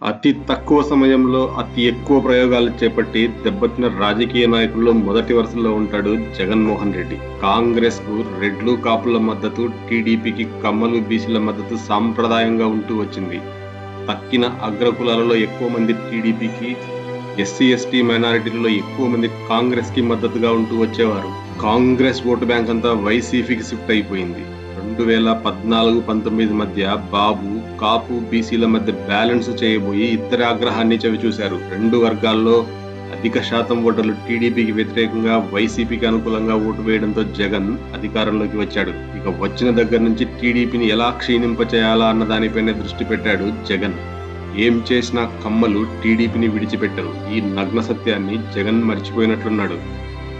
అతి తక్కువ సమయంలో అతి ఎక్కువ ప్రయోగాలు చేపట్టి దెబ్బతిన్న రాజకీయ నాయకుల్లో మొదటి వరుసలో ఉంటాడు జగన్మోహన్ రెడ్డి. కాంగ్రెస్‌కు రెడ్లు, కాపుల మద్దతు, టీడీపీకి కమ్మలు, బీసీల మద్దతు సాంప్రదాయంగా ఉంటూ వచ్చింది. తక్కిన అగ్రకులాలలో ఎక్కువ మంది టీడీపీకి, ఎస్సీ, ఎస్టీ మైనారిటీలలో ఎక్కువ మంది కాంగ్రెస్‌కి మద్దతుగా ఉంటూ వచ్చేవారు. కాంగ్రెస్ ఓటు బ్యాంక్ అంతా వైసీపీకి షిఫ్ట్ అయిపోయింది. 2014-19 మధ్య బాబు, కాపు, బీసీల మధ్య బ్యాలెన్స్ చేయబోయి ఇద్దరి ఆగ్రహాన్ని చవిచూశారు. రెండు వర్గాల్లో అధిక శాతం ఓటర్లు టీడీపీకి వ్యతిరేకంగా, వైసీపీకి అనుకూలంగా ఓటు వేయడంతో జగన్ అధికారంలోకి వచ్చాడు. ఇక వచ్చిన దగ్గర నుంచి టీడీపీని ఎలా క్షీణింపచేయాలా అన్న దానిపైనే దృష్టి పెట్టాడు జగన్. ఏం చేసినా కమ్మలు టీడీపీని విడిచిపెట్టరు. ఈ నగ్న సత్యాన్ని జగన్ మర్చిపోయినట్లున్నాడు.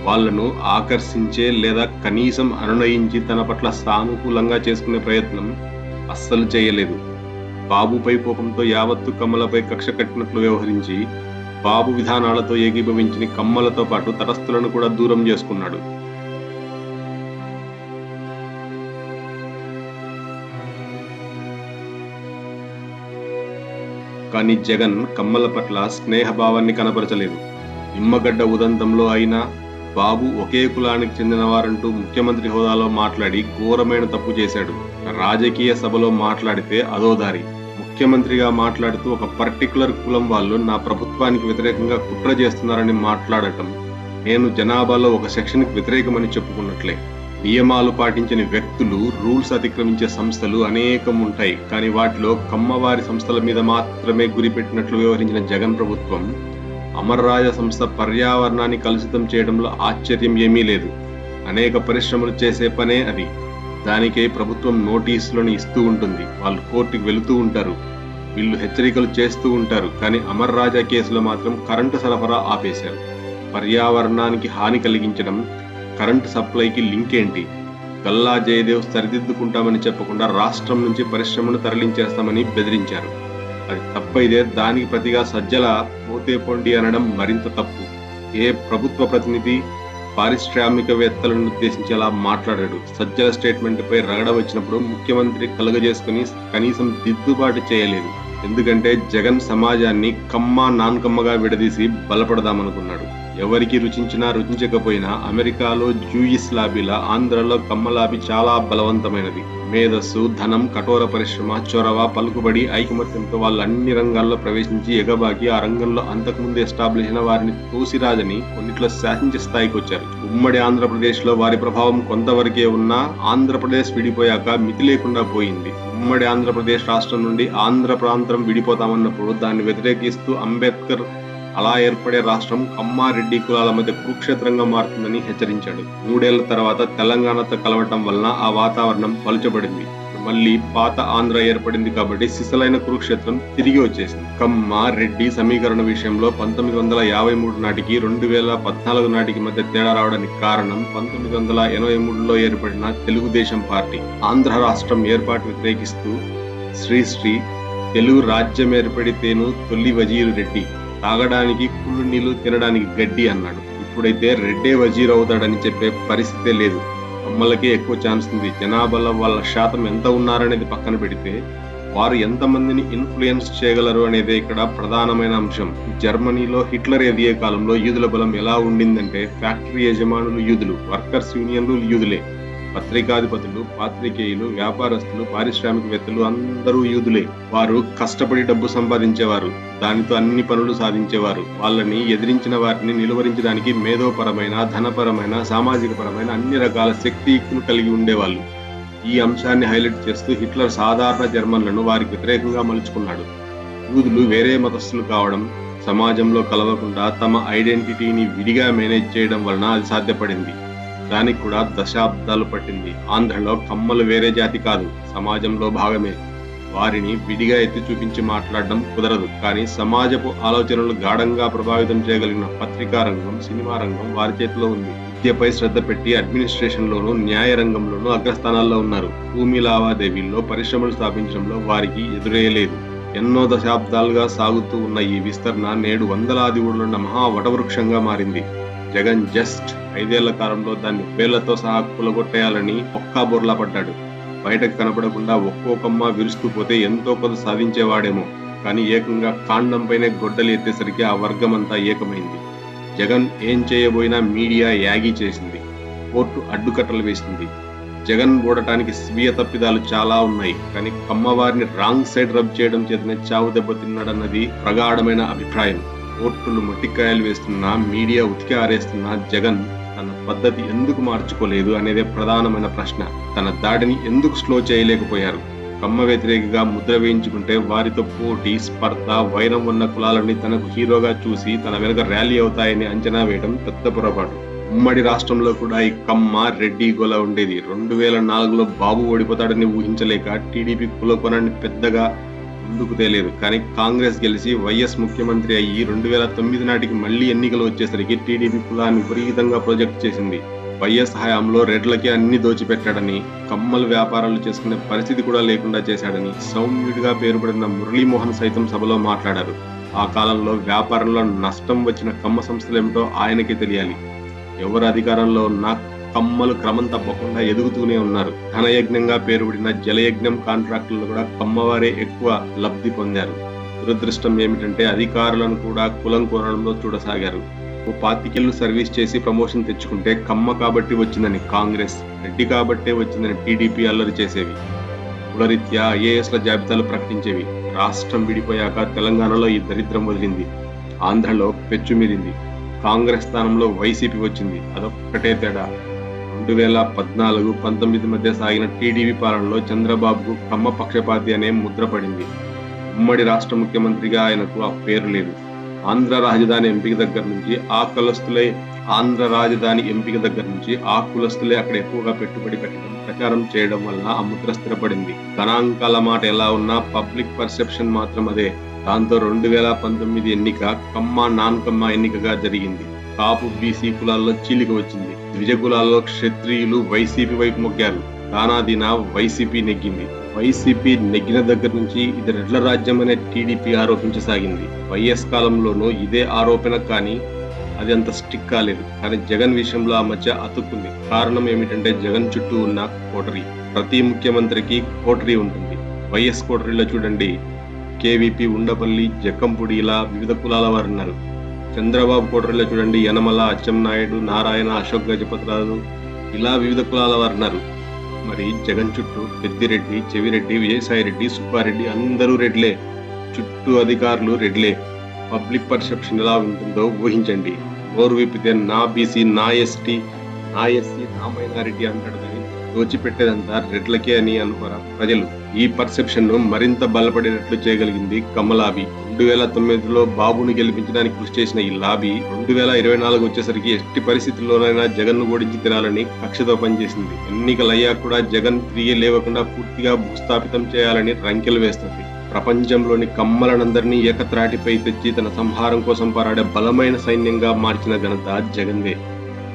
వాళ్లను ఆకర్షించే లేదా కనీసం అనునయించి తన పట్ల సానుకూలంగా చేసుకునే ప్రయత్నం అస్సలు చేయలేదు. బాబుపై కోపంతో యావత్తు కమ్మలపై కక్ష కట్టినట్లు వ్యవహరించి, బాబు విధానాలతో ఏకీభవించిన కమ్మలతో పాటు తటస్థులను కూడా దూరం చేసుకున్నాడు. కానీ జగన్ కమ్మల పట్ల స్నేహభావాన్ని కనపరచలేదు. నిమ్మగడ్డ ఉదంతంలో అయినా బాబు ఒకే కులానికి చెందినవారంటూ ముఖ్యమంత్రి హోదాలో మాట్లాడి ఘోరమైన తప్పు చేశాడు. రాజకీయ సభలో మాట్లాడితే అదో దారి. ముఖ్యమంత్రిగా మాట్లాడుతూ ఒక పర్టికులర్ కులం వాళ్ళు నా ప్రభుత్వానికి వ్యతిరేకంగా కుట్ర చేస్తున్నారని మాట్లాడటం నేను జనాభాలో ఒక సెక్షన్కి వ్యతిరేకమని చెప్పుకున్నట్లే. నియమాలు పాటించని వ్యక్తులు, రూల్స్ అతిక్రమించే సంస్థలు అనేకం ఉంటాయి. కానీ వాటిలో కమ్మవారి సంస్థల మీద మాత్రమే గురిపెట్టినట్లు వ్యవహరించిన జగన్ ప్రభుత్వం అమర్రాజ సంస్థ పర్యావరణాన్ని కలుషితం చేయడంలో ఆశ్చర్యం ఏమీ లేదు. అనేక పరిశ్రమలు చేసే పనే అది. దానికే ప్రభుత్వం నోటీసులను ఇస్తూ ఉంటుంది. వాళ్ళు కోర్టుకు వెళుతూ ఉంటారు. వీళ్ళు హెచ్చరికలు చేస్తూ ఉంటారు. కానీ అమర్రాజా కేసులో మాత్రం కరెంటు సరఫరా ఆపేశారు. పర్యావరణానికి హాని కలిగించడం, కరెంటు సప్లైకి లింక్ ఏంటి? గల్లా జయదేవ్ సరిదిద్దుకుంటామని చెప్పకుండా రాష్ట్రం నుంచి పరిశ్రమను తరలించేస్తామని బెదిరించారు. అది తప్పైతే దానికి ప్రతిగా సజ్జల పోతే పొండి అనడం మరింత తప్పు. ఏ ప్రభుత్వ ప్రతినిధి పారిశ్రామికవేత్తలను ఉద్దేశించి అలా మాట్లాడాడు. సజ్జల స్టేట్మెంట్ పై రగడ వచ్చినప్పుడు ముఖ్యమంత్రి కలుగజేసుకుని కనీసం దిద్దుబాటు చేయలేదు. ఎందుకంటే జగన్ సమాజాన్ని కమ్మ, నాన్ కమ్మగా విడదీసి బలపడదామనుకున్నాడు. ఎవరికి రుచించినా రుచించకపోయినా అమెరికాలో జూయిస్ లాబీలా ఆంధ్రలో కమ్మ లాబీ చాలా బలవంతమైనది. మేధస్సు, ధనం, కఠోర పరిశ్రమ, చొరవ, పలుకుబడి, ఐకమత్యంతో వాళ్ళు అన్ని రంగాల్లో ప్రవేశించి ఎగబాకి ఆ రంగంలో అంతకుముందు ఎస్టాబ్లిష్ అయిన వారిని తోసిరాజని కొన్నిట్లో శాసించే స్థాయికి వచ్చారు. ఉమ్మడి ఆంధ్రప్రదేశ్ లో వారి ప్రభావం కొంతవరకే ఉన్నా ఆంధ్రప్రదేశ్ విడిపోయాక మితి లేకుండా పోయింది. ఉమ్మడి ఆంధ్రప్రదేశ్ రాష్ట్రం నుండి ఆంధ్ర ప్రాంతం విడిపోతామన్నప్పుడు దాన్ని వ్యతిరేకిస్తూ అంబేద్కర్ అలా ఏర్పడే రాష్ట్రం కమ్మ, రెడ్డి కులాల మధ్య కురుక్షేత్రంగా మారుతుందని హెచ్చరించాడు. 3 ఏళ్ల తర్వాత తెలంగాణతో కలవటం వలన ఆ వాతావరణం పలుచబడింది. మళ్ళీ పాత ఆంధ్ర ఏర్పడింది కాబట్టి సిసలైన కురుక్షేత్రం తిరిగి వచ్చేసింది. కమ్మ, రెడ్డి సమీకరణ విషయంలో 1953 నాటికి 2014 నాటికి మధ్య తేడా రావడానికి కారణం 1983లో ఏర్పడిన తెలుగుదేశం పార్టీ. ఆంధ్ర రాష్ట్రం ఏర్పాటు వ్యతిరేకిస్తూ శ్రీశ్రీ తెలుగు రాజ్యం ఏర్పడితేను తొలి వజీరు రెడ్డి, తాగడానికి కుళ్ళు నీళ్లు, తినడానికి గడ్డి అన్నాడు. ఇప్పుడైతే రెడ్డే వజీర్ అవుతాడని చెప్పే పరిస్థితే లేదు. కమ్మలకే ఎక్కువ ఛాన్స్ ఉంది. జనాభాలో వాళ్ళ శాతం ఎంత ఉన్నారనేది పక్కన పెడితే వారు ఎంతమందిని ఇన్ఫ్లుయెన్స్ చేయగలరు అనేదే ఇక్కడ ప్రధానమైన అంశం. జర్మనీలో హిట్లర్ ఎదిగే కాలంలో యూదుల బలం ఎలా ఉండిందంటే ఫ్యాక్టరీ యజమానులు యూదులు, వర్కర్స్ యూనియన్లు యూదులే, పత్రికాధిపతులు, పాత్రికేయులు, వ్యాపారస్తులు, పారిశ్రామికవేత్తలు అందరూ యూదులే. వారు కష్టపడి డబ్బు సంపాదించేవారు. దానితో అన్ని పనులు సాధించేవారు. వాళ్ళని ఎదిరించిన వారిని నిలువరించడానికి మేధోపరమైన, ధనపరమైన, సామాజిక పరమైన అన్ని రకాల శక్తియుక్తులు కలిగి ఉండేవాళ్ళు. ఈ అంశాన్ని హైలైట్ చేస్తూ హిట్లర్ సాధారణ జర్మన్లను వారికి వ్యతిరేకంగా మలుచుకున్నాడు. యూదులు వేరే మతస్థులు కావడం, సమాజంలో కలవకుండా తమ ఐడెంటిటీని విడిగా మేనేజ్ చేయడం వలన అది సాధ్యపడింది. దానికి కూడా దశాబ్దాలు పట్టింది. ఆంధ్రలో కమ్మలు వేరే జాతి కాదు, సమాజంలో భాగమే. వారిని విడిగా ఎత్తి చూపించి మాట్లాడడం కుదరదు. కానీ సమాజపు ఆలోచనలు గాఢంగా ప్రభావితం చేయగలిగిన పత్రికా రంగం, సినిమా రంగం వారి చేతిలో ఉంది. విద్యపై శ్రద్ధ పెట్టి అడ్మినిస్ట్రేషన్లోనూ, న్యాయ రంగంలోనూ అగ్రస్థానాల్లో ఉన్నారు. భూమి లావాదేవీల్లో, పరిశ్రమలు స్థాపించడంలో వారికి ఎదురేయలేదు. ఎన్నో దశాబ్దాలుగా సాగుతూ ఉన్న ఈ విస్తరణ నేడు వందలాది ఊళ్ళున్న మహా వటవృక్షంగా మారింది. జగన్ జస్ట్ 5 ఏళ్ల కాలంలో దాన్ని వేళ్లతో సహా కూలగొట్టేయాలని ఒక్కా బోర్లా పడ్డాడు. బయటకు కనపడకుండా ఒక్కోకమ్మ విరుస్తూ పోతే ఎంతో కొంత సాధించేవాడేమో. కానీ ఏకంగా కాండంపైనే గొడ్డలు ఎత్తేసరికి ఆ వర్గం అంతా ఏకమైంది. జగన్ ఏం చేయబోయినా మీడియా యాగీ చేసింది. కోర్టు అడ్డుకట్టలు వేసింది. జగన్ ఓడటానికి స్వీయ తప్పిదాలు చాలా ఉన్నాయి, కానీ కమ్మవారిని రాంగ్ సైడ్ రబ్ చేయడం చేతనే చావు దెబ్బతిన్నాడన్నది ప్రగాఢమైన అభిప్రాయం. కోర్టులు మొట్టికాయలు వేస్తున్నా, మీడియా ఉతికి ఆరేస్తున్నా జగన్ తన పద్ధతి ఎందుకు మార్చుకోలేదు అనేదే ప్రధానమైన ప్రశ్న. తన దాడిని ఎందుకు స్లో చేయలేకపోయారు? కమ్మ వ్యతిరేకిగా ముద్ర వేయించుకుంటే వారితో పోటీ, స్పర్ధ, వైరం ఉన్న కులాలని తనకు హీరోగా చూసి తన వెనుక ర్యాలీ అవుతాయని అంచనా వేయడం పెద్ద పొరపాటు. ఉమ్మడి రాష్ట్రంలో కూడా ఈ కమ్మ రెడ్డి గోల ఉండేది. 2004లో బాబు ఓడిపోతాడని ఊహించలేక టీడీపీ కులకొనని పెద్దగా ముందుకు తేలేదు. కానీ కాంగ్రెస్ గెలిచి వైఎస్ ముఖ్యమంత్రి అయ్యి 2009 నాటికి మళ్లీ ఎన్నికలు వచ్చేసరికి టీడీపీ కులాన్ని విపరీతంగా ప్రొజెక్ట్ చేసింది. వైఎస్ హయాంలో రెడ్లకే అన్ని దోచిపెట్టాడని, కమ్మలు వ్యాపారాలు చేసుకునే పరిస్థితి కూడా లేకుండా చేశాడని సౌమ్యుడిగా పేరుపడిన మురళీమోహన్ సైతం సభలో మాట్లాడారు. ఆ కాలంలో వ్యాపారంలో నష్టం వచ్చిన కమ్మ సంస్థలేమిటో ఆయనకే తెలియాలి. ఎవరు అధికారంలో ఉన్నా కమ్మలు క్రమం తప్పకుండా ఎదుగుతూనే ఉన్నారు. ఘనయజ్ఞంగా పేరుపడిన జలయజ్ఞం కాంట్రాక్టులు కూడా కమ్మవారే ఎక్కువ లబ్ధి పొందారు. దురదృష్టం ఏమిటంటే అధికారులను కూడా కులం కోణంలో చూడసాగారు. 25 సర్వీస్ చేసి ప్రమోషన్ తెచ్చుకుంటే కమ్మ కాబట్టి వచ్చిందని కాంగ్రెస్, రెడ్డి కాబట్టే వచ్చిందని టీడీపీ అల్లరి చేసేవి. కులరీత్యా ఐఏఎస్ల జాబితాలు ప్రకటించేవి. రాష్ట్రం విడిపోయాక తెలంగాణలో ఈ దరిద్రం వదిలింది. ఆంధ్రలో పెచ్చుమీరింది. కాంగ్రెస్ స్థానంలో వైసీపీ వచ్చింది. అదొక్కటే తేడా. 2014-19 మధ్య సాగిన టీడీపీ పాలనలో చంద్రబాబుకు కమ్మ పక్షపాతి అనే ముద్ర పడింది. ఉమ్మడి రాష్ట్ర ముఖ్యమంత్రిగా ఆయనకు ఆ పేరు లేదు. ఆంధ్ర రాజధాని ఎంపిక దగ్గర నుంచి ఆ కులస్తులే అక్కడ ఎక్కువగా పెట్టుబడి పెట్టడం, ప్రచారం చేయడం వల్ల ఆ ముద్ర స్థిరపడింది. గణాంకాల మాట ఎలా ఉన్నా పబ్లిక్ పర్సెప్షన్ మాత్రం అదే. దాంతో 2019 ఎన్నిక కమ్మ నాన్ కమ్మ ఎన్నికగా జరిగింది. కాపు బీసీ కులాల్లో చీలిక వచ్చింది. ద్విజ కులాల్లో క్షత్రియులు వైసీపీ వైపు మొగ్గారు. దానాదినా వైసీపీ నెగ్గింది. వైసీపీ నెగ్గిన దగ్గర నుంచి ఇది రెడ్ల రాజ్యం అనే టీడీపీ ఆరోపించసాగింది. వైఎస్ కాలంలోనూ ఇదే ఆరోపణ, కానీ అది అంత స్టిక్ కాలేదు. కానీ జగన్ విషయంలో ఆ మధ్య అతుక్కుంది. కారణం ఏమిటంటే జగన్ చుట్టూ ఉన్న కోటరీ. ప్రతి ముఖ్యమంత్రికి కోటరీ ఉంటుంది. వైఎస్ కోటరీలో చూడండి, కేవీపీ, ఉండపల్లి, జక్కంపూడి, ఇలా వివిధ కులాల వారు ఉన్నారు. చంద్రబాబు కోటరీలో చూడండి, యనమల, అచ్చెన్నాయుడు, నారాయణ, అశోక్ గజపతిరాజు, ఇలా వివిధ కులాల వారు ఉన్నారు. మరి జగన్ చుట్టూ పెద్దిరెడ్డి, చెవిరెడ్డి, విజయసాయిరెడ్డి, సుబ్బారెడ్డి అందరూ రెడ్లే. చుట్టూ అధికారులు రెడ్లే. పబ్లిక్ పర్సెప్షన్ ఎలా ఉంటుందో ఊహించండి. నోరు విప్పితే నా బీసీ, నా ఎస్టీ, నా ఎస్సీ, నా మైనారిటీ అంటాడు కానీ దోచిపెట్టేదంతా రెడ్లకే అని అనుకోరా ప్రజలు. ఈ పర్సెప్షన్ ను మరింత బలపడేటట్లు చేయగలిగింది కమ్మ లాబీ. 2009లో బాబుని గెలిపించడానికి కృషి చేసిన ఈ లాబీ 2024 వచ్చేసరికి ఎట్టి పరిస్థితుల్లోనైనా జగన్ ను ఓడించి తినాలని కక్షతో పనిచేసింది. ఎన్నికలయ్యాక కూడా జగన్ తిరిగి లేవకుండా పూర్తిగా భూస్థాపితం చేయాలని రంకెలు వేస్తుంది. ప్రపంచంలోని కమ్మలనందరినీ ఏకత్రాటిపై తెచ్చి తన సంహారం కోసం పోరాడే బలమైన సైన్యంగా మార్చిన ఘనత జగన్దే.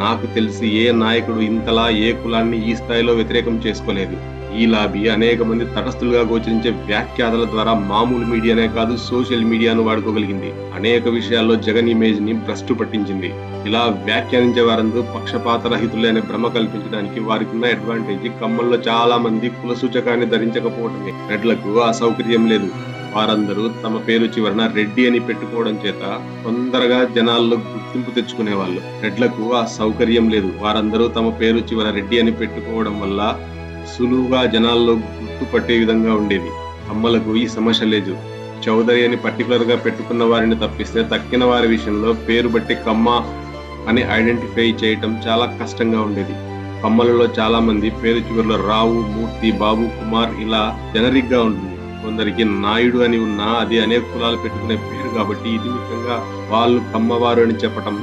నాకు తెలిసి ఏ నాయకుడు ఇంతలా ఏ కులాన్ని ఈ స్థాయిలో వ్యతిరేకం చేసుకోలేదు. ఈ లాబీ అనేక మంది తటస్థులుగా గోచరించే వ్యాఖ్యాతల ద్వారా మామూలు మీడియానే కాదు, సోషల్ మీడియాను వాడుకోగలిగింది. అనేక విషయాల్లో జగన్ ఇమేజ్ ని భ్రష్టు పట్టించింది. ఇలా వ్యాఖ్యానించే వారందరూ పక్షపాత రహితులే అనే భ్రమ కల్పించడానికి వారికి ఉన్న అడ్వాంటేజ్, కమ్మల్లో చాలా మంది కుల సూచకాన్ని ధరించకపోవడమే. రెడ్లకు ఆ సౌకర్యం లేదు. వారందరూ తమ పేరు చివరన రెడ్డి అని పెట్టుకోవడం చేత తొందరగా జనాల్లో గుర్తింపు తెచ్చుకునేవాళ్ళు. రెడ్లకు ఆ సౌకర్యం లేదు. వారందరూ తమ పేరు చివర రెడ్డి అని పెట్టుకోవడం వల్ల సులువుగా జనాల్లో గుర్తుపట్టే విధంగా ఉండేది. కమ్మలకు ఈ సమస్య లేదు. చౌదరి అని పర్టికులర్ గా పెట్టుకున్న వారిని తప్పిస్తే తక్కిన వారి విషయంలో పేరు బట్టి కమ్మ అని ఐడెంటిఫై చేయటం చాలా కష్టంగా ఉండేది. కమ్మలలో చాలా మంది పేరు చివరిలో రావు, మూర్తి, బాబు, కుమార్ ఇలా జనరిక్ గా ఉంటుంది. కొందరికి నాయుడు అని ఉన్నా అది అనేక కులాలు పెట్టుకునే పేరు కాబట్టి ఇతిమితంగా వాళ్ళు కమ్మవారు అని చెప్పటం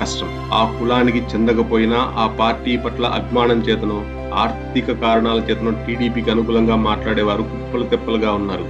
కష్టం. ఆ కులానికి చెందకపోయినా ఆ పార్టీ పట్ల అభిమానం చేతనో ఆర్థిక కారణాల చేతనో టీడీపీకి అనుకూలంగా మాట్లాడేవారు కుప్పలు తెప్పలుగా ఉన్నారు.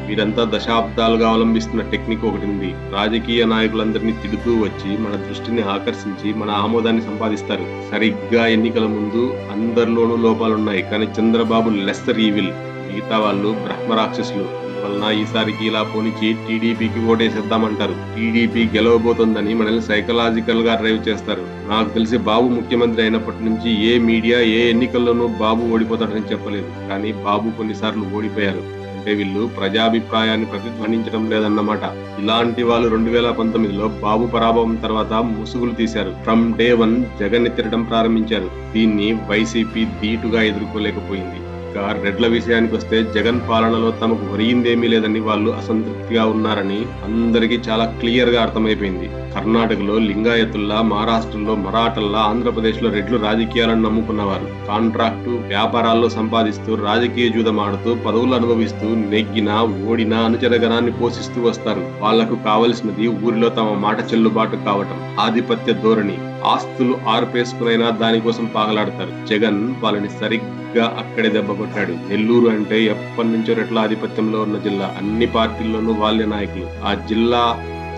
వీరంతా దశాబ్దాలుగా అవలంబిస్తున్న టెక్నిక్ ఒకటి ఉంది. రాజకీయ నాయకులందరినీ తిడుతూ వచ్చి మన దృష్టిని ఆకర్షించి మన ఆమోదాన్ని సంపాదిస్తారు. సరిగ్గా ఎన్నికల ముందు అందరిలోనూ లోపాలున్నాయి, కానీ చంద్రబాబు లెస్సర్ ఈవిల్, మిగతా వాళ్ళు బ్రహ్మ రాక్షసులు. అందువలన ఈసారికి ఇలా పోనిచ్చి టీడీపీకి ఓటేసేద్దామంటారు. టీడీపీ గెలవబోతోందని మనల్ని సైకలాజికల్ గా డ్రైవ్ చేస్తారు. నాకు తెలిసి బాబు ముఖ్యమంత్రి అయినప్పటి నుంచి ఏ మీడియా ఏ ఎన్నికల్లోనూ బాబు ఓడిపోతాడని చెప్పలేదు. కానీ బాబు కొన్నిసార్లు ఓడిపోయారు. అంటే వీళ్ళు ప్రజాభిప్రాయాన్ని ప్రతిధ్వనించడం లేదన్నమాట. ఇలాంటి వాళ్ళు 2019లో బాబు పరాభవం తర్వాత ముసుగులు తీశారు. ఫ్రమ్ డే 1 జగన్ ని తిట్టడం ప్రారంభించారు. దీన్ని వైసీపీ ధీటుగా ఎదుర్కోలేకపోయింది. ఇక రెడ్ల విషయానికి వస్తే జగన్ పాలనలో తమకు ఒరిగిందేమీ లేదని వాళ్ళు అసంతృప్తిగా ఉన్నారని అందరికీ చాలా క్లియర్ గా అర్థమైపోయింది. కర్ణాటకలో లింగాయతుల్లా, మహారాష్ట్రలో మరాఠల్లా, ఆంధ్రప్రదేశ్ లో రెడ్లు రాజకీయాలను నమ్ముకున్నవారు. కాంట్రాక్టు వ్యాపారాల్లో సంపాదిస్తూ, రాజకీయ జూదం ఆడుతూ, పదవులు అనుభవిస్తూ, నెగ్గినా ఓడినా అనుచరగణాన్ని పోషిస్తూ వస్తారు. వాళ్లకు కావలసినది ఊరిలో తమ మాట చెల్లుబాటు కావటం, ఆధిపత్య ధోరణి, ఆస్తులు ఆర్పేసుకునైనా దానికోసం పాగలాడతారు. జగన్ వాళ్ళని సరిగ్గా అక్కడే దెబ్బ కొట్టాడు. నెల్లూరు అంటే ఎప్పటి నుంచో రెడ్ల ఆధిపత్యంలో ఉన్న జిల్లా. అన్ని పార్టీల్లోనూ వాళ్ళే నాయకులు. ఆ జిల్లా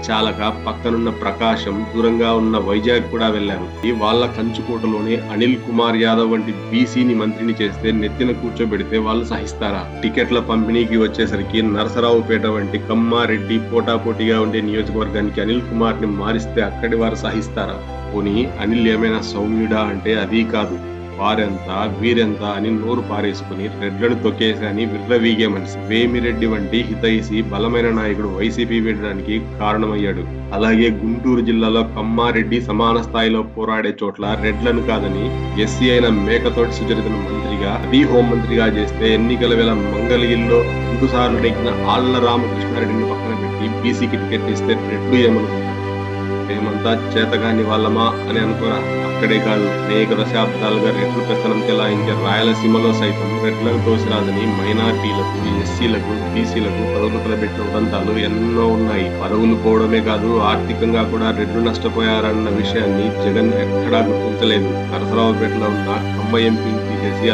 చాలక పక్కనున్న ప్రకాశం, దూరంగా ఉన్న వైజాగ్ కూడా వెళ్లారు. వాళ్ళ కంచుకోటలోనే అనిల్ కుమార్ యాదవ్ వంటి బీసీని మంత్రిని చేస్తే నెత్తిన కూర్చోబెడితే వాళ్ళు సహిస్తారా? టికెట్ల పంపిణీకి వచ్చేసరికి నరసరావుపేట వంటి కమ్మారెడ్డి పోటాపోటీగా ఉండే నియోజకవర్గానికి అనిల్ కుమార్ ని మారిస్తే అక్కడి వారు సహిస్తారా? పోనీ అనిల్ ఏమైనా సౌమ్యుడా అంటే అదీ కాదు. వారెంత వీరెంత అని నోరు పారేసుకుని రెడ్లను తొక్కేసని విర్రవీగే మనిషి. వేమిరెడ్డి వంటి హితైషి బలమైన నాయకుడు వైసీపీ వీడడానికి కారణమయ్యాడు. అలాగే గుంటూరు జిల్లాలో కమ్మారెడ్డి సమాన స్థాయిలో పోరాడే చోట్ల రెడ్లను కాదని ఎస్సీ అయిన మేకతోటి సుచరితను మంత్రిగా, అది హోంమంత్రిగా చేస్తే ఎన్నికల వేళ మంగళగిరిలో 2 సార్లు నెగ్గిన ఆళ్ల రామకృష్ణారెడ్డిని పక్కన పెట్టి బీసీకి టికెట్ ఇస్తే రెడ్లు ఏమనుకుంటారు? మేమంతా చేతగాని వాళ్ళమా అని అనుకోరా? అక్కడే కాదు, అనేక దశాబ్దాలుగా రెడ్లు పెత్తనం చెలాయించే రాయలసీమలో సైతం రెడ్లను తోసిరాదని మైనార్టీలకు, ఎస్సీలకు, బీసీలకు పదవులు తలబెట్టిన ఉదంతాలు ఎన్నో ఉన్నాయి. పదవులు పోవడమే కాదు, ఆర్థికంగా కూడా రెడ్లు నష్టపోయారన్న విషయాన్ని జగన్ ఎక్కడా గుర్తించలేదు. నరసరావుపేటలో ఉన్న కమ్మ ఎంపీని తీసేసి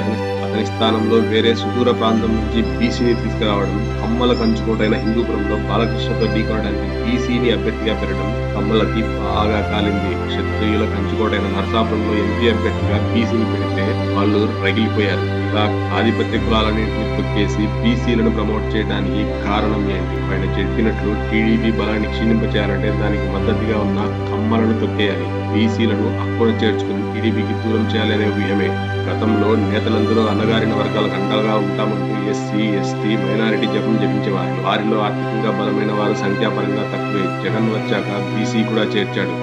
అతని స్థానంలో వేరే సుదూర ప్రాంతం నుంచి బీసీని తీసుకురావడం, కమ్మల కంచుకోటైన హిందూపురంలో బాలకృష్ణతో ఢీకొనడానికి బీసీని అభ్యర్థిగా పెట్టడం కమ్మలకి బాగా కాలింది. క్షత్రియుల కంచుకోటైన నరసాపురంలో ఎంపీ అభ్యర్థిగా బీసీని పెడితే వాళ్ళు రగిలిపోయారు. ఇలా ఆధిపత్య కులాలన్నింటినీ తొక్కేసి బీసీలను ప్రమోట్ చేయడానికి కారణం ఏంటి? ఆయన చెప్పినట్లు టీడీపీ బలాన్ని క్షీణింపచేయాలంటే దానికి మద్దతుగా ఉన్న కమ్మలను తొక్కేయాలి. బీసీలను అక్కున చేర్చుకుని టీడీపీకి దూరం చేయాలనే వ్యూహమే. గతంలో నేతలందరూ అన్నగారిన వర్గాలకు అండగా ఉంటామంటూ ఎస్సీ, ఎస్టీ, మైనారిటీ జపం జపించేవారు. వారిలో ఆర్థికంగా బలమైన వారు సంఖ్యాపరంగా తక్కువే. జగన్ వచ్చాక బీసీ కూడా చేర్చాడు.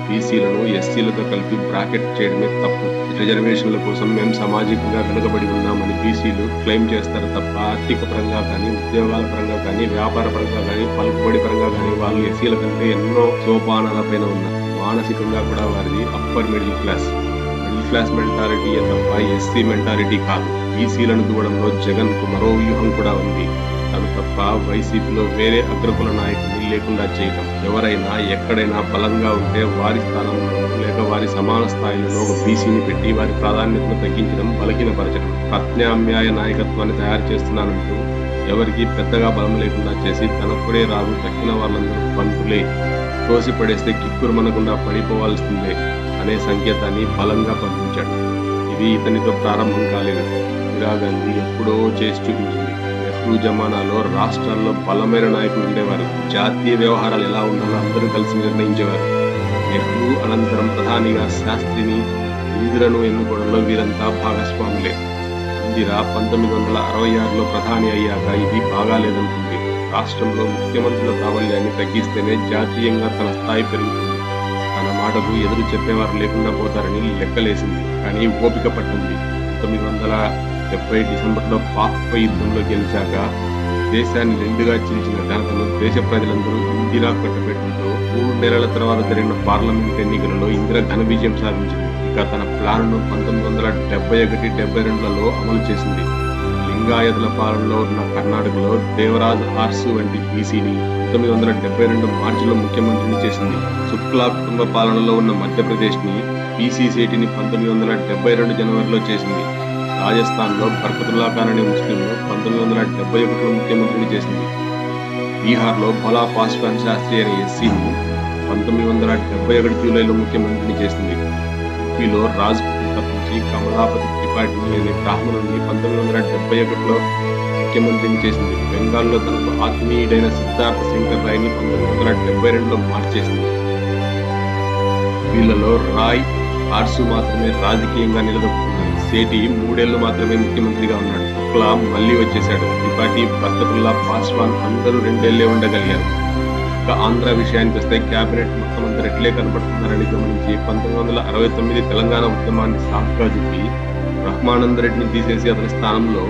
బీసీలను ఎస్సీలతో కలిపి బ్రాకెట్ చేయడమే తప్పు. రిజర్వేషన్ల కోసం మేము సామాజికంగా వెనుకబడి ఉన్నామని బీసీలు క్లెయిమ్ చేస్తారు తప్ప ఆర్థిక పరంగా కానీ, ఉద్యోగాల పరంగా కానీ, వ్యాపార పరంగా కానీ, పలుకుబడి పరంగా కానీ వాళ్ళు ఎస్సీల కంటే ఎన్నో సోపానాలపైన ఉన్నారు. మానసికంగా కూడా వారిది అప్పర్ మిడిల్ క్లాస్ మెంటాలిటీ తప్ప ఎస్సీ మెంటాలిటీ కాదు. బీసీలను దూవడంలో జగన్ కు మరో వ్యూహం కూడా ఉంది. తను తప్ప వైసీపీలో వేరే అగ్రకుల నాయకుడిని లేకుండా చేయటం. ఎవరైనా ఎక్కడైనా బలంగా ఉంటే వారి స్థానంలో లేక వారి సమాన స్థాయిలో ఒక బీసీని పెట్టి వారి ప్రాధాన్యతను తగ్గించడం, బలహీనపరచడం. ప్రత్యామ్నాయ నాయకత్వాన్ని తయారు చేస్తున్నానంటూ ఎవరికి పెద్దగా బలం లేకుండా చేసి తనప్పుడే రాదు, తక్కిన వాళ్ళందరూ పంతులే, తోసిపడేస్తే కిక్కురు మనకుండా పడిపోవాల్సిందే అనే సంకేతాన్ని బలంగా పంపించాడు. ఇది ఇతనితో ప్రారంభం కాలేదు. ఇందిరాగాంధీ ఎప్పుడో చేసి చూపించింది. నెహ్రూ జమానాలో రాష్ట్రాల్లో బలమైన నాయకులు ఉండేవారు. జాతీయ వ్యవహారాలు ఎలా ఉండాలో అందరూ కలిసి నిర్ణయించేవారు. నెహ్రూ అనంతరం ప్రధానిగా శాస్త్రిని, ఇందిరను ఎన్నుకోవడంలో వీరంతా భాగస్వాములే. ఇందిర 1966లో ప్రధాని అయ్యాక ఇది బాగాలేదనుకుంది. రాష్ట్రంలో ముఖ్యమంత్రుల ప్రాబల్యాన్ని తగ్గిస్తేనే జాతీయంగా తన స్థాయి పెరుగుతుంది. తన మాటకు ఎదురు చెప్పేవారు లేకుండా పోతారని లెక్కలేసింది. కానీ ఓపిక పట్టింది. 1970 డిసెంబర్లో పాక్ యుద్ధంలో గెలిచాక దేశాన్ని 2గా చీల్చిన ఘనతను దేశ ప్రజలందరూ ఇందిరా కట్టబెట్టడంతో 3 నెలల తర్వాత జరిగిన పార్లమెంట్ ఎన్నికలలో ఇందిరా ఘన విజయం సాధించింది. ఇక తన ప్లాన్ను 1971-72లలో అమలు చేసింది. లింగాయతుల పాలనలో ఉన్న కర్ణాటకలో దేవరాజ్ ఆర్సు వంటి బీసీని 1972 మార్చిలో ముఖ్యమంత్రిని చేసింది. శుక్లా కుటుంబ పాలనలో ఉన్న మధ్యప్రదేశ్ ని బీసీ సేటిని 1972 జనవరిలో చేసింది. రాజస్థాన్ లో బర్కతుల్లా ఖాన్ అనే ముస్లింను 1971లో ముఖ్యమంత్రిని చేసింది. బీహార్ లో భోలా పాస్వాన్ శాస్త్రి అనే ఎస్సీని 1971 జూలైలో ముఖ్యమంత్రిని చేసింది. యూపీలో రాజ్పుట్ని తప్పించి కమలాపతి త్రిపాఠిని అనే బ్రాహ్మణుడిని 1971లో ముఖ్యమంత్రిని చేసింది. బెంగాల్లో తనకు ఆత్మీయుడైన సిద్ధార్థ శంకర్ రాయ్ని 1972లో మార్చేసింది. వీళ్లలో రాయ్, ఆర్సు మాత్రమే రాజకీయంగా నిలదొక్కున్నారు. సేటి 3 ఏళ్లు మాత్రమే ముఖ్యమంత్రిగా ఉన్నాడు. శుక్లా మళ్లీ వచ్చేశాడు. త్రిపాఠి, బర్కతుల్లా, పాస్వాన్ అందరూ 2 ఏళ్లే ఉండగలిగారు. ఇక ఆంధ్ర విషయానికి వస్తే క్యాబినెట్ మొత్తం అంతా రెట్లే కనపడుతున్నారని గమనించి 1969 తెలంగాణ ఉద్యమాన్ని సాకుగా చెప్పి బ్రహ్మానందరెడ్డిని తీసేసి అతని స్థానంలో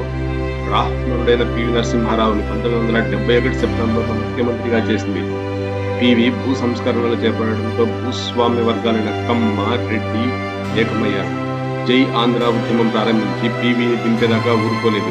బ్రాహ్మణుడైన పివి నరసింహారావుని 1971 సెప్టెంబర్లో ముఖ్యమంత్రిగా చేసింది. పివి భూ సంస్కరణలు చేపట్టడంతో భూస్వామ్య వర్గాలైన కమ్మ, రెడ్డి ఏకమయ్యారు. జై ఆంధ్ర ఉద్యమం ప్రారంభించి పివిని దింపేదాకా ఊరుకోలేదు.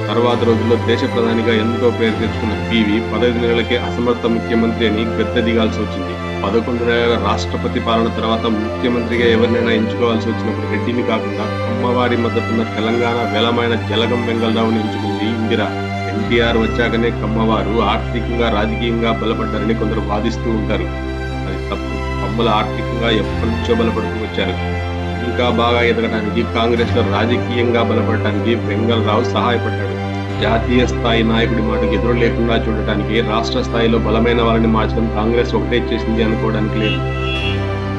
తర్వాత రోజుల్లో దేశ ప్రధానిగా ఎంతో పేరు తెచ్చుకున్న పివి 15 నెలలకే అసమర్థ ముఖ్యమంత్రి అని గద్దె దిగాల్సి వచ్చింది. 11 నెలల రాష్ట్రపతి పాలన తర్వాత ముఖ్యమంత్రిగా ఎవరినైనా ఎంచుకోవాల్సి వచ్చినప్పుడు రెడ్డిని కాకుండా కమ్మవారి మద్దతున్న తెలంగాణ వెలమైన జలగం వెంగళరావుని ఎంచుకుంది ఇందిర. ఎన్టీఆర్ వచ్చాకనే కమ్మవారు ఆర్థికంగా రాజకీయంగా బలపడ్డారని కొందరు వాదిస్తూ ఉంటారు. అది తప్పు. కమ్మలు ఆర్థికంగా ఎప్పటి నుంచో బలపడుతూ వచ్చారు. ఇంకా బాగా ఎదగడానికి, కాంగ్రెస్ లో రాజకీయంగా బలపడటానికి వెంగళరావు సహాయపడ్డాడు. జాతీయ స్థాయి నాయకుడి మాటకు ఎదురు లేకుండా చూడటానికి రాష్ట్ర స్థాయిలో బలమైన వాళ్ళని మార్చడం కాంగ్రెస్ ఒకటే చేసింది అనుకోవడానికి లేదు.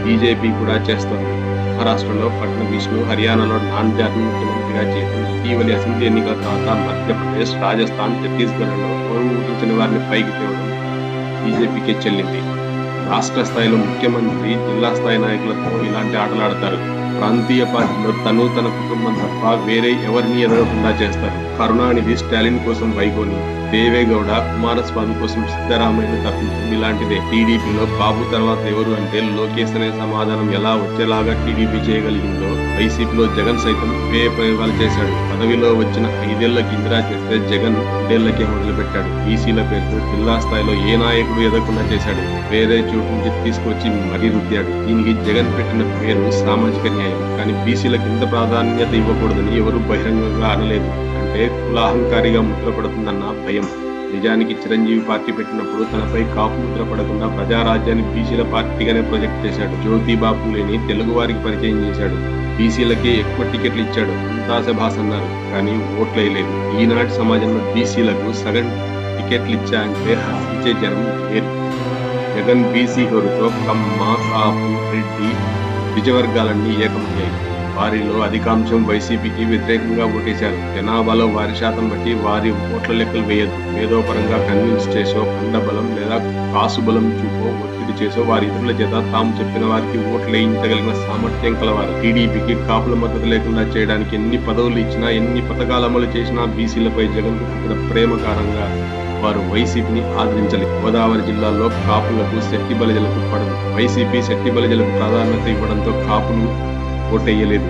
బీజేపీ కూడా చేస్తోంది. మహారాష్ట్రలో ఫడ్నవీస్ను, హర్యానాలో నాన్జార్ను ముఖ్యమంత్రిగా చేసి ఇటీవలి అసెంబ్లీ ఎన్నికల తర్వాత మధ్యప్రదేశ్, రాజస్థాన్, ఛత్తీస్గఢ్లో ఊహించిన వారిని పైకి తేవడం బీజేపీకే చెల్లింది. రాష్ట్ర స్థాయిలో ముఖ్యమంత్రి జిల్లా స్థాయి నాయకులతో ఇలాంటి ఆటలాడతారు. ప్రాంతీయ పార్టీలో తన కుటుంబం తప్ప వేరే ఎవరిని ఎదగకుండా చేస్తారు. కరుణానిధి స్టాలిన్ కోసం వైగోని, దేవేగౌడ కుమారస్వామి కోసం సిద్ధరామయ్యను తప్పించడం ఇలాంటిదే. టీడీపీలో బాబు తర్వాత ఎవరు అంటే లోకేష్ అనే సమాధానం ఎలా వచ్చేలాగా టీడీపీ చేయగలిగిందో వైసీపీలో జగన్ సైతం ఇవే ప్రయోగాలు చేశాడు. పదవిలో వచ్చిన 5 ఏళ్ల కిందరా చేస్తే జగన్ 2 ఏళ్లకే మొదలుపెట్టాడు. బీసీల పేరుతో జిల్లా స్థాయిలో ఏ నాయకుడు ఎదగకుండా చేశాడు. వేరే చోటు నుంచి తీసుకొచ్చి మరీ రుద్దాడు. దీనికి జగన్ పెట్టిన పేరు సామాజిక న్యాయం. కానీ బీసీలకు ఇంత ప్రాధాన్యత ఇవ్వకూడదని ఎవరు బహిరంగంగా అనలేదు. అంటే కులాహంకారిగా ముద్ర పడుతుందన్న భయం. నిజానికి చిరంజీవి పార్టీ పెట్టినప్పుడు తనపై కాపు ముద్ర పడకుండా ప్రజారాజ్యాన్ని బీసీల పార్టీగానే ప్రొజెక్ట్ చేశాడు. జ్యోతిబాపు లేని తెలుగు వారికి పరిచయం చేశాడు. బీసీలకే ఎక్కువ టికెట్లు ఇచ్చాడు. అంతా శభాస్ అన్నారు, కానీ ఓట్లేయలేదు. ఈనాటి సమాజంలో బీసీలకు సగం టికెట్లు ఇచ్చా అంటే హసించే జనం లేదు. జగన్ బీసీ హోరుతో కమ్మ, కాపు, రెడ్డి, ద్విజవర్గాలన్నీ ఏకమయ్యాయి. వారిలో అధికాంశం వైసీపీకి వ్యతిరేకంగా ఓటేశారు. జనాభాలో వారి శాతం బట్టి వారి ఓట్ల లెక్కలు వేయద్దు. మేధోపరంగా కన్విన్స్ చేసో, కండబలం లేదా కాసుబలం చూపో, ఒత్తిడి చేసో వారి ఇతరుల చేత తాము చెప్పిన వారికి ఓట్లు వేయించగలిగిన సామర్థ్యం కలవారు. టీడీపీకి కాపుల మద్దతు లేకుండా చేయడానికి ఎన్ని పదవులు ఇచ్చినా, ఎన్ని పథకాలు అమలు చేసినా బీసీలపై జగన్ చూపిన ప్రేమ కారణంగా వారు వైసీపీని ఆదరించలేదు. గోదావరి జిల్లాలో కాపులకు, శెట్టి బలిజలకు పడదు. వైసీపీ శెట్టి బలిజలకు ప్రాధాన్యత ఇవ్వడంతో కాపులు ఓటేయలేదు.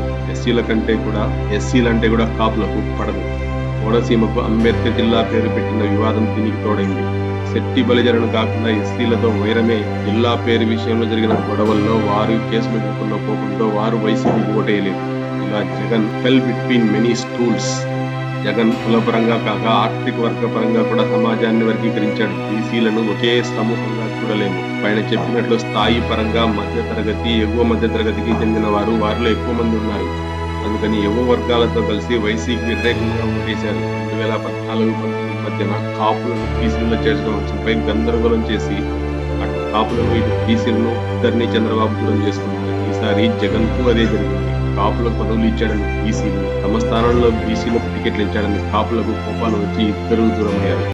ఎస్సీలంటే కూడా కాపులకు పడదు. కోనసీమకు అంబేద్కర్ జిల్లా పేరు పెట్టిన వివాదం దీనికి తోడైంది. శెట్టి బలిజలను కాకుండా ఎస్సీలతో వైరమే. జిల్లా పేరు విషయంలో జరిగిన గొడవల్లో వారు కేసులు ఎదుర్కొన్న కోపంతో వారు వైసీపీకి ఓటేయలేదు. ఇలా జగన్ ఫెల్ బిట్వీన్ మెనీ స్టూల్స్. జగన్ కులపరంగా కాక ఆర్థిక వర్గ పరంగా కూడా సమాజాన్ని వర్గీకరించాడు. బీసీలను ఒకే సమూహంగా చూడలేము. పైన చెప్పినట్లు స్థాయి పరంగా మధ్యతరగతి, ఎగువ మధ్యతరగతికి చెందిన వారిలో ఎక్కువ మంది ఉన్నారు. అందుకని ఎగువ వర్గాలతో కలిసి వైసీపీ వ్యతిరేకంగా ఓటేశారు. 2014-19 మధ్యన కాపులను బీసీల్లో చేర్చడం అంశంపై గందరగోళం చేసి అటు కాపులను ఇటు బీసీలను ఇద్దరిని చంద్రబాబు దూరం చేసుకున్నారు. ఈసారి జగన్ కు అదే జరిగింది. కాపులకు పదవులు ఇచ్చాడని బీసీలు, తమ స్థానంలో బీసీలకు టికెట్లు ఇచ్చాడని కాపులకు కోపాలు వచ్చి ఇద్దరూ దూరమయ్యారు.